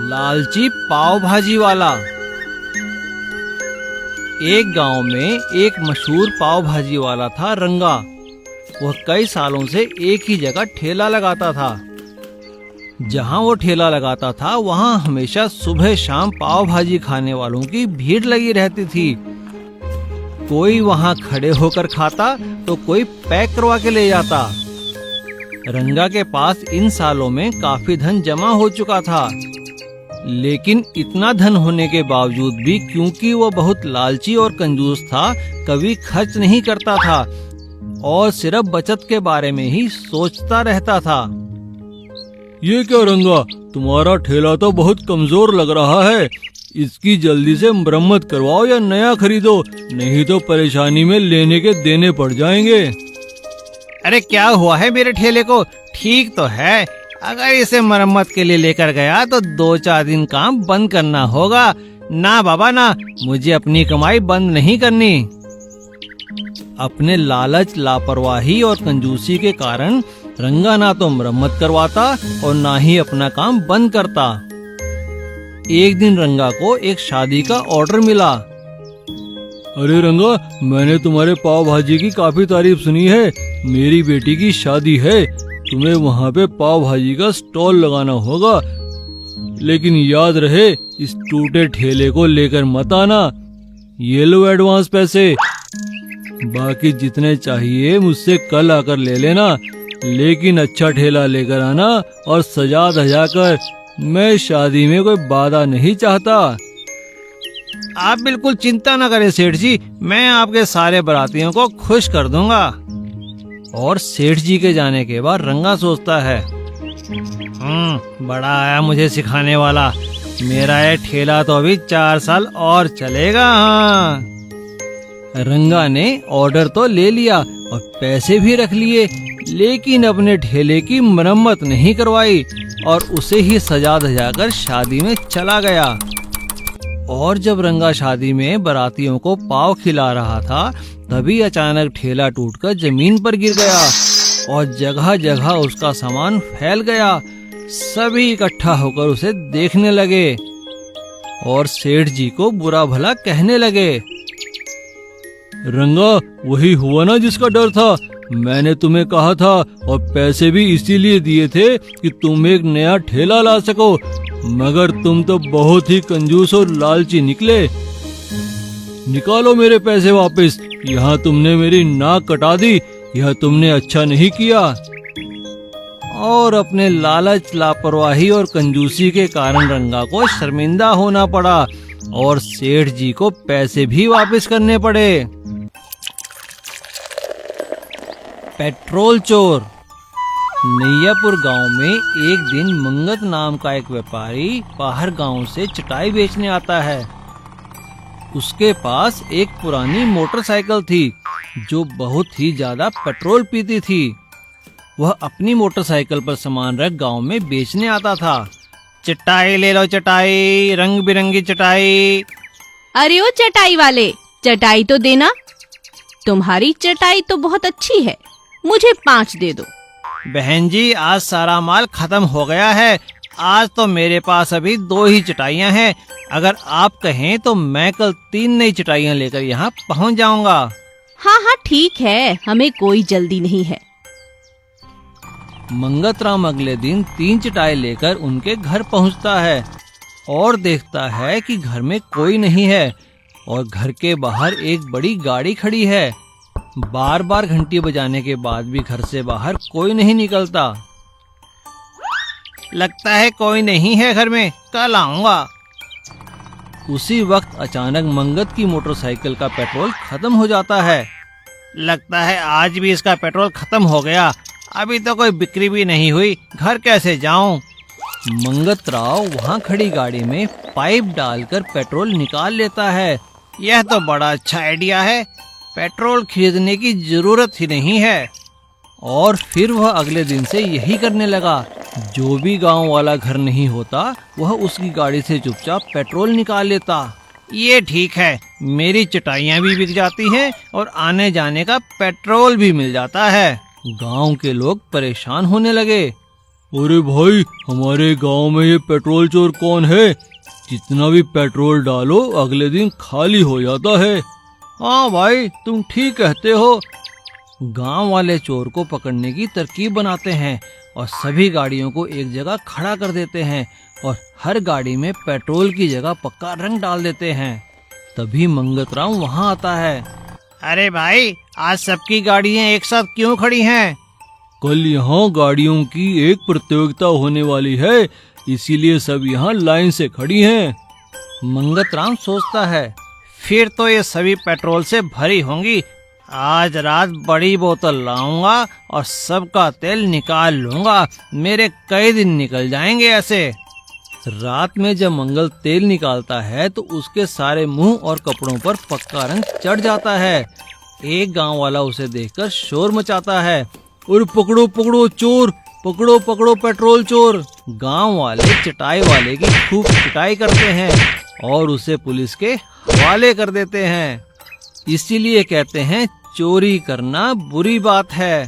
लालची पाव भाजी वाला। एक गांव में एक मशहूर पाव भाजी वाला था रंगा। वह कई सालों से एक ही जगह ठेला लगाता था। जहां वो ठेला लगाता था वहां हमेशा सुबह शाम पाव भाजी खाने वालों की भीड़ लगी रहती थी। कोई वहां खड़े होकर खाता तो कोई पैक करवा के ले जाता। रंगा के पास इन सालों में काफी धन जमा हो चुका था, लेकिन इतना धन होने के बावजूद भी क्योंकि वह बहुत लालची और कंजूस था, कभी खर्च नहीं करता था और सिर्फ बचत के बारे में ही सोचता रहता था। ये क्या रंगा, तुम्हारा ठेला तो बहुत कमजोर लग रहा है। इसकी जल्दी से मरम्मत करवाओ या नया खरीदो, नहीं तो परेशानी में लेने के देने पड़ जाएंगे। अरे क्या हुआ है मेरे ठेले को? ठीक तो है। अगर इसे मरम्मत के लिए लेकर गया तो 2-4 दिन काम बंद करना होगा। ना बाबा ना, मुझे अपनी कमाई बंद नहीं करनी। अपने लालच, लापरवाही और कंजूसी के कारण रंगा ना तो मरम्मत करवाता और ना ही अपना काम बंद करता। एक दिन रंगा को एक शादी का ऑर्डर मिला। अरे रंगा, मैंने तुम्हारे पाव भाजी की काफी तारीफ सुनी है। मेरी बेटी की शादी है, तुम्हें वहाँ पे पाव भाजी का स्टॉल लगाना होगा। लेकिन याद रहे, इस टूटे ठेले को लेकर मत आना। ये लो एडवांस पैसे, बाकी जितने चाहिए मुझसे कल आकर ले लेना। लेकिन अच्छा ठेला लेकर आना और सजा धजा कर। मैं शादी में कोई बाधा नहीं चाहता। आप बिल्कुल चिंता न करें सेठ जी, मैं आपके सारे बारातियों को खुश कर दूंगा। और सेठ जी के जाने के बाद रंगा सोचता है, बड़ा आया मुझे सिखाने वाला। मेरा ये ठेला तो अभी 4 साल और चलेगा। हाँ। रंगा ने ऑर्डर तो ले लिया और पैसे भी रख लिए, लेकिन अपने ठेले की मरम्मत नहीं करवाई और उसे ही सजा धजा कर शादी में चला गया। और जब रंगा शादी में बारातियों को पाव खिला रहा था, तभी अचानक ठेला टूटकर जमीन पर गिर गया और जगह जगह उसका सामान फैल गया। सभी इकट्ठा होकर उसे देखने लगे और सेठ जी को बुरा भला कहने लगे। रंगा, वही हुआ ना जिसका डर था। मैंने तुम्हें कहा था और पैसे भी इसीलिए दिए थे कि तुम एक नया ठेला ला सको, मगर तुम तो बहुत ही कंजूस और लालची निकले। निकालो मेरे पैसे वापस। यहाँ तुमने मेरी नाक कटा दी, यह तुमने अच्छा नहीं किया। और अपने लालच, लापरवाही और कंजूसी के कारण रंगा को शर्मिंदा होना पड़ा और सेठ जी को पैसे भी वापस करने पड़े। पेट्रोल चोर। नैयापुर गांव में एक दिन मंगत नाम का एक व्यापारी बाहर गांव से चटाई बेचने आता है। उसके पास एक पुरानी मोटरसाइकिल थी जो बहुत ही ज्यादा पेट्रोल पीती थी। वह अपनी मोटरसाइकिल पर सामान रख गांव में बेचने आता था। चटाई ले लो चटाई, रंग बिरंगी चटाई। अरे ओ चटाई वाले, चटाई तो देना। तुम्हारी चटाई तो बहुत अच्छी है, मुझे 5 दे दो। बहन जी, आज सारा माल खत्म हो गया है। आज तो मेरे पास अभी 2 ही चटाइयाँ हैं। अगर आप कहें तो मैं कल 3 नई चटाइयाँ लेकर यहाँ पहुँच जाऊंगा। हाँ हाँ ठीक है, हमें कोई जल्दी नहीं है। मंगतराम अगले दिन 3 चटाई लेकर उनके घर पहुँचता है और देखता है कि घर में कोई नहीं है और घर के बाहर एक बड़ी गाड़ी खड़ी है। बार बार घंटी बजाने के बाद भी घर से बाहर कोई नहीं निकलता। लगता है कोई नहीं है घर में, कल आऊंगा। उसी वक्त अचानक मंगत की मोटरसाइकिल का पेट्रोल खत्म हो जाता है। लगता है आज भी इसका पेट्रोल खत्म हो गया। अभी तो कोई बिक्री भी नहीं हुई, घर कैसे जाऊं? मंगत राव वहां खड़ी गाड़ी में पाइप डालकर पेट्रोल निकाल लेता है। यह तो बड़ा अच्छा आइडिया है, पेट्रोल खरीदने की जरूरत ही नहीं है। और फिर वह अगले दिन से यही करने लगा। जो भी गांव वाला घर नहीं होता, वह उसकी गाड़ी से चुपचाप पेट्रोल निकाल लेता। ये ठीक है, मेरी चटाइयाँ भी बिक जाती हैं और आने जाने का पेट्रोल भी मिल जाता है। गांव के लोग परेशान होने लगे। अरे भाई, हमारे गांव में ये पेट्रोल चोर कौन है? जितना भी पेट्रोल डालो अगले दिन खाली हो जाता है। हाँ भाई, तुम ठीक कहते हो। गांव वाले चोर को पकड़ने की तरकीब बनाते हैं और सभी गाड़ियों को एक जगह खड़ा कर देते हैं और हर गाड़ी में पेट्रोल की जगह पक्का रंग डाल देते हैं। तभी मंगतराम वहाँ आता है। अरे भाई, आज सबकी गाड़ियाँ एक साथ क्यों खड़ी हैं? कल यहाँ गाड़ियों की एक प्रतियोगिता होने वाली है, इसीलिए सब यहाँ लाइन से खड़ी हैं। मंगतराम सोचता है, फिर तो ये सभी पेट्रोल से भरी होंगी। आज रात बड़ी बोतल लाऊंगा और सबका तेल निकाल लूंगा। मेरे कई दिन निकल जाएंगे ऐसे। रात में जब मंगल तेल निकालता है तो उसके सारे मुंह और कपड़ों पर पक्का रंग चढ़ जाता है। एक गांव वाला उसे देखकर शोर मचाता है, और पकड़ो पकड़ो चोर, पकड़ो पकड़ो पेट्रोल चोर। गांव वाले चटाई वाले की खूब पिटाई करते हैं और उसे पुलिस के हवाले कर देते हैं। इसीलिए कहते हैं चोरी करना बुरी बात है।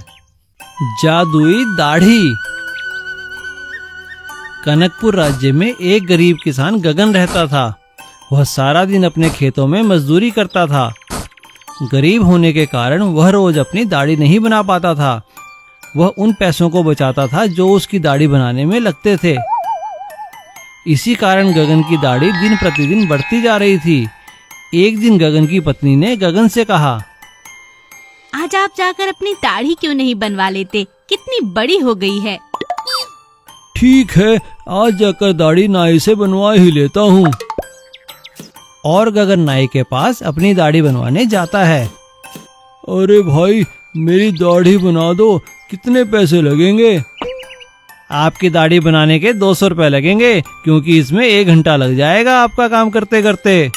जादुई दाढ़ी। कनकपुर राज्य में एक गरीब किसान गगन रहता था। वह सारा दिन अपने खेतों में मजदूरी करता था। गरीब होने के कारण वह रोज अपनी दाढ़ी नहीं बना पाता था। वह उन पैसों को बचाता था जो उसकी दाढ़ी बनाने में लगते थे। इसी कारण गगन की दाढ़ी दिन प्रतिदिन बढ़ती जा रही थी। एक दिन गगन की पत्नी ने गगन से कहा, आज आप जाकर अपनी दाढ़ी क्यों नहीं बनवा लेते? कितनी बड़ी हो गई है। ठीक है, आज जाकर दाढ़ी नाई से बनवा ही लेता हूँ। और गगन नाई के पास अपनी दाढ़ी बनवाने जाता है। अरे भाई, मेरी दाढ़ी बना दो, कितने पैसे लगेंगे? आपकी दाढ़ी बनाने के 200 रुपए लगेंगे, क्योंकि इसमें 1 घंटा लग जाएगा आपका काम करते करते।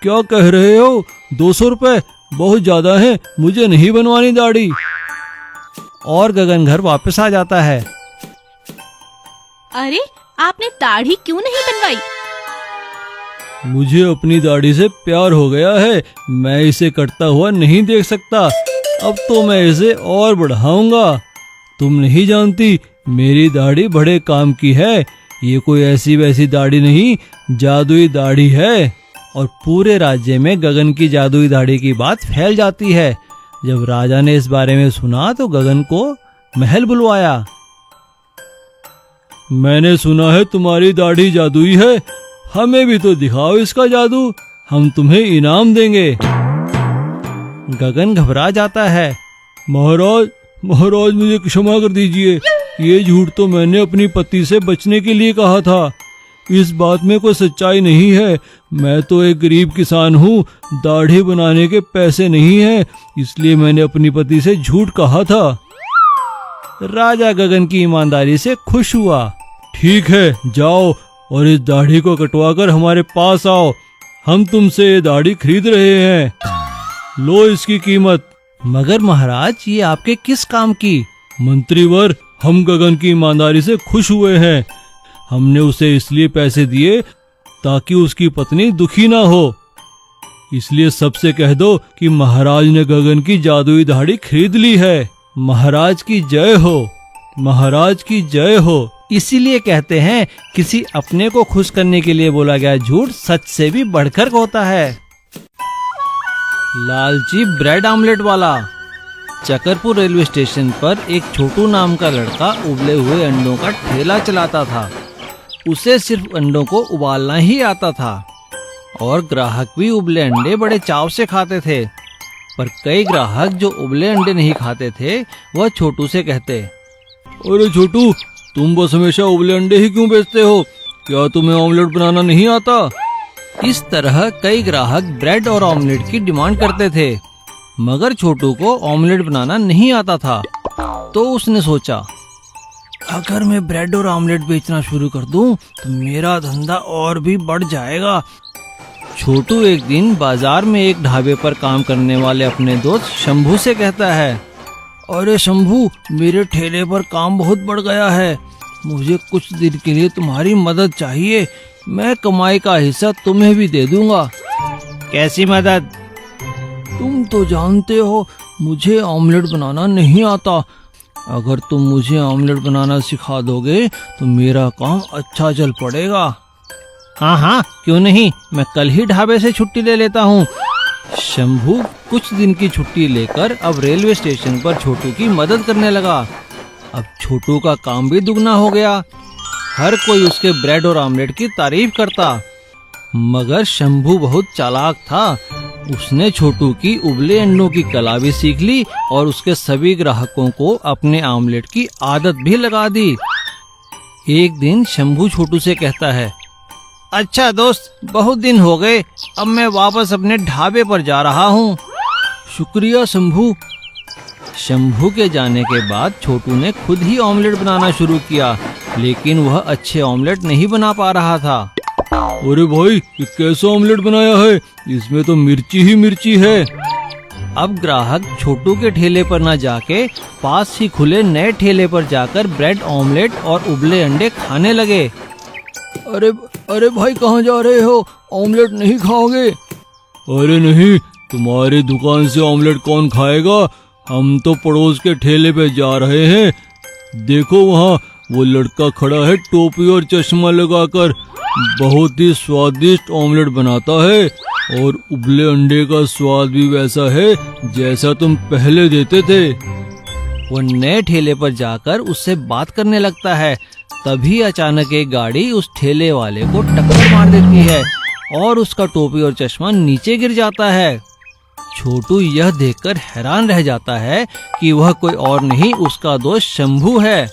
क्या कह रहे हो? 200 रुपए बहुत ज्यादा है, मुझे नहीं बनवानी दाढ़ी। और गगन घर वापस आ जाता है। अरे, आपने दाढ़ी क्यों नहीं बनवाई? मुझे अपनी दाढ़ी से प्यार हो गया है, मैं इसे कटता हुआ नहीं देख सकता। अब तो मैं इसे और बढ़ाऊंगा। तुम नहीं जानती, मेरी दाढ़ी बड़े काम की है। ये कोई ऐसी वैसी दाढ़ी नहीं, जादुई दाढ़ी है। और पूरे राज्य में गगन की जादुई दाढ़ी की बात फैल जाती है। जब राजा ने इस बारे में सुना तो गगन को महल बुलवाया। मैंने सुना है तुम्हारी दाढ़ी जादुई है, हमें भी तो दिखाओ इसका जादू, हम तुम्हें इनाम देंगे। गगन घबरा जाता है। महाराज, महाराज मुझे क्षमा कर दीजिए। ये झूठ तो मैंने अपनी पति से बचने के लिए कहा था। इस बात में कोई सच्चाई नहीं है। मैं तो एक गरीब किसान हूँ, दाढ़ी बनाने के पैसे नहीं हैं, इसलिए मैंने अपनी पति से झूठ कहा था। राजा गगन की ईमानदारी से खुश हुआ। ठीक है, जाओ और इस दाढ़ी को कटवा कर हमारे पास आओ। हम तुमसे ये दाढ़ी खरीद रहे हैं। लो इसकी कीमत। मगर महाराज, ये आपके किस काम की? मंत्रीवर, हम गगन की ईमानदारी से खुश हुए हैं। हमने उसे इसलिए पैसे दिए ताकि उसकी पत्नी दुखी ना हो। इसलिए सबसे कह दो कि महाराज ने गगन की जादुई दाढ़ी खरीद ली है। महाराज की जय हो, महाराज की जय हो। इसीलिए कहते हैं, किसी अपने को खुश करने के लिए बोला गया झूठ सच से भी बढ़कर होता है। लालची ब्रेड आमलेट वाला। चकरपुर रेलवे स्टेशन पर एक छोटू नाम का लड़का उबले हुए अंडों का ठेला चलाता था। उसे सिर्फ अंडों को उबालना ही आता था और ग्राहक भी उबले अंडे बड़े चाव से खाते थे। पर कई ग्राहक जो उबले अंडे नहीं खाते थे, वह छोटू से कहते, अरे छोटू, तुम बस हमेशा उबले अंडे ही क्यों बेचते हो? क्या तुम्हें ऑमलेट बनाना नहीं आता? इस तरह कई ग्राहक ब्रेड और ऑमलेट की डिमांड करते थे, मगर छोटू को ऑमलेट बनाना नहीं आता था। तो उसने सोचा, अगर मैं ब्रेड और ऑमलेट बेचना शुरू कर दूं तो मेरा धंधा और भी बढ़ जाएगा। छोटू एक दिन बाजार में एक ढाबे पर काम करने वाले अपने दोस्त शंभू से कहता है, अरे शंभू, मेरे ठेले पर काम बहुत बढ़ गया है, मुझे कुछ दिन के लिए तुम्हारी मदद चाहिए। मैं कमाई का हिस्सा तुम्हें भी दे दूंगा। कैसी मदद? तुम तो जानते हो मुझे ऑमलेट बनाना नहीं आता। अगर तुम मुझे ऑमलेट बनाना सिखा दोगे तो मेरा काम अच्छा चल पड़ेगा। हाँ हाँ, क्यों नहीं, मैं कल ही ढाबे से छुट्टी ले लेता हूँ। शंभू कुछ दिन की छुट्टी लेकर अब रेलवे स्टेशन पर छोटू की मदद करने लगा। अब छोटू का काम भी दुगना हो गया। हर कोई उसके ब्रेड और ऑमलेट की तारीफ करता। मगर शंभू बहुत चालाक था। उसने छोटू की उबले अंडों की कला भी सीख ली और उसके सभी ग्राहकों को अपने ऑमलेट की आदत भी लगा दी। एक दिन शंभू छोटू से कहता है, अच्छा दोस्त, बहुत दिन हो गए, अब मैं वापस अपने ढाबे पर जा रहा हूँ। शुक्रिया शंभू। शंभू के जाने के बाद छोटू ने खुद ही ऑमलेट बनाना शुरू किया, लेकिन वह अच्छे ऑमलेट नहीं बना पा रहा था। अरे भाई, ये कैसा ऑमलेट बनाया है? इसमें तो मिर्ची ही मिर्ची है। अब ग्राहक छोटू के ठेले पर न जाके पास ही खुले नए ठेले पर जाकर ब्रेड ऑमलेट और उबले अंडे खाने लगे। अरे अरे भाई, कहाँ जा रहे हो? ऑमलेट नहीं खाओगे? अरे नहीं, तुम्हारी दुकान से ऑमलेट कौन खाएगा? हम तो पड़ोस के ठेले पे जा रहे हैं। देखो वहाँ वो लड़का खड़ा है टोपी और चश्मा लगाकर, बहुत ही स्वादिष्ट ऑमलेट बनाता है और उबले अंडे का स्वाद भी वैसा है जैसा तुम पहले देते थे। वो नए ठेले पर जाकर उससे बात करने लगता है। तभी अचानक एक गाड़ी उस ठेले वाले को टक्कर मार देती है और उसका टोपी और चश्मा नीचे गिर जाता है। छोटू यह देखकर हैरान रह जाता है कि वह कोई और नहीं, उसका दोस्त शंभू है।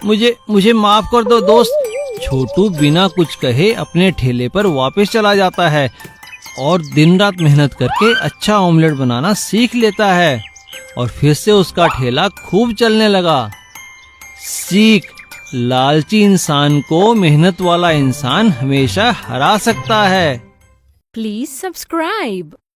मुझे माफ कर दो दोस्त। छोटू बिना कुछ कहे अपने ठेले पर वापस चला जाता है और दिन रात मेहनत करके अच्छा ऑमलेट बनाना सीख लेता है और फिर से उसका ठेला खूब चलने लगा। सीख, लालची इंसान को मेहनत वाला इंसान हमेशा हरा सकता है। Please subscribe.